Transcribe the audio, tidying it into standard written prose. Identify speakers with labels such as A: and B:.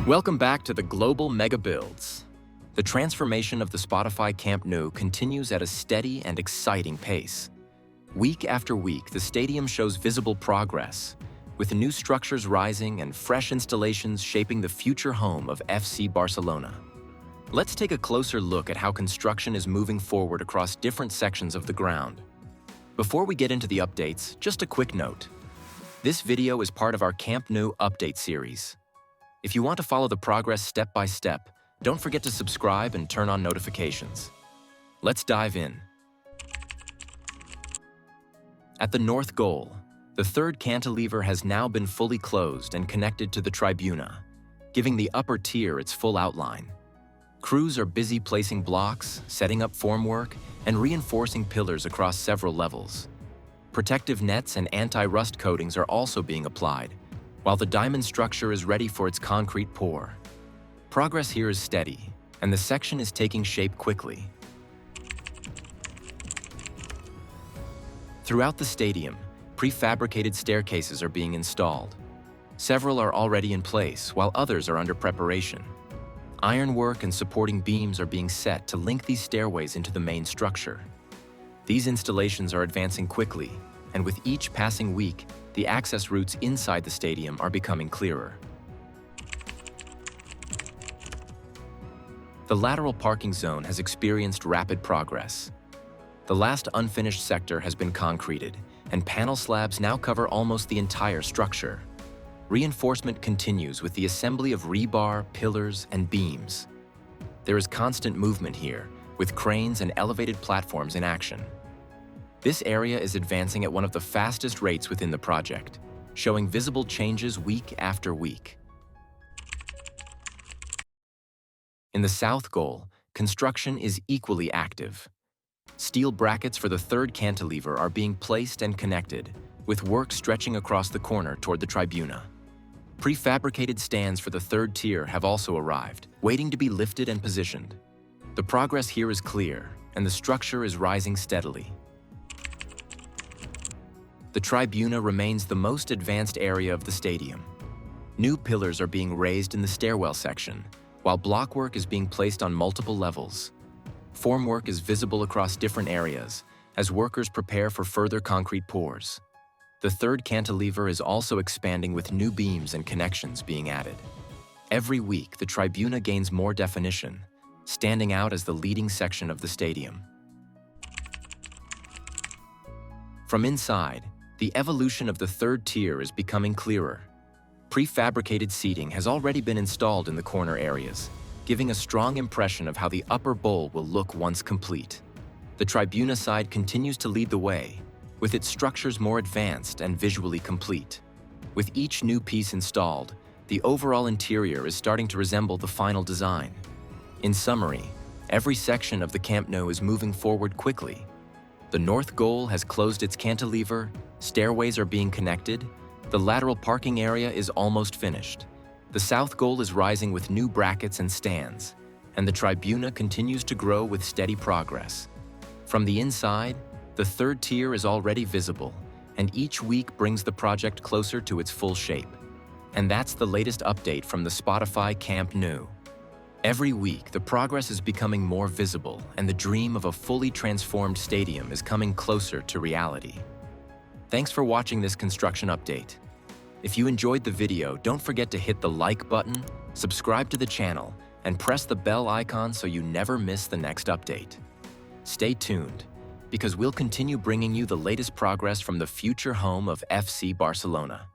A: Welcome back to the Global Megabuilds. The transformation of the Spotify Camp Nou continues at a steady and exciting pace. Week after week, the stadium shows visible progress, with new structures rising and fresh installations shaping the future home of FC Barcelona. Let's take a closer look at how construction is moving forward across different sections of the ground. Before we get into the updates, just a quick note. This video is part of our Camp Nou update series. If you want to follow the progress step by step, don't forget to subscribe and turn on notifications. Let's dive in. At the north goal, the third cantilever has now been fully closed and connected to the Tribuna, giving the upper tier its full outline. Crews are busy placing blocks, setting up formwork, and reinforcing pillars across several levels. Protective nets and anti-rust coatings are also being applied, while the diamond structure is ready for its concrete pour. Progress here is steady, and the section is taking shape quickly. Throughout the stadium, prefabricated staircases are being installed. Several are already in place, while others are under preparation. Ironwork and supporting beams are being set to link these stairways into the main structure. These installations are advancing quickly, and with each passing week, the access routes inside the stadium are becoming clearer. The lateral parking zone has experienced rapid progress. The last unfinished sector has been concreted, and panel slabs now cover almost the entire structure. Reinforcement continues with the assembly of rebar, pillars, and beams. There is constant movement here, with cranes and elevated platforms in action. This area is advancing at one of the fastest rates within the project, showing visible changes week after week. In the south goal, construction is equally active. Steel brackets for the third cantilever are being placed and connected, with work stretching across the corner toward the Tribuna. Prefabricated stands for the third tier have also arrived, waiting to be lifted and positioned. The progress here is clear, and the structure is rising steadily. The Tribuna remains the most advanced area of the stadium. New pillars are being raised in the stairwell section, while blockwork is being placed on multiple levels. Formwork is visible across different areas as workers prepare for further concrete pours. The third cantilever is also expanding with new beams and connections being added. Every week, the Tribuna gains more definition, standing out as the leading section of the stadium. From inside, the evolution of the third tier is becoming clearer. Prefabricated seating has already been installed in the corner areas, giving a strong impression of how the upper bowl will look once complete. The Tribuna side continues to lead the way, with its structures more advanced and visually complete. With each new piece installed, the overall interior is starting to resemble the final design. In summary, every section of the Camp Nou is moving forward quickly. The north goal has closed its cantilever, stairways are being connected, the lateral parking area is almost finished. The south goal is rising with new brackets and stands, and the Tribuna continues to grow with steady progress. From the inside, the third tier is already visible, and each week brings the project closer to its full shape. And that's the latest update from the Spotify Camp Nou. Every week, the progress is becoming more visible, and the dream of a fully transformed stadium is coming closer to reality. Thanks for watching this construction update. If you enjoyed the video, don't forget to hit the like button, subscribe to the channel, and press the bell icon so you never miss the next update. Stay tuned, because we'll continue bringing you the latest progress from the future home of FC Barcelona.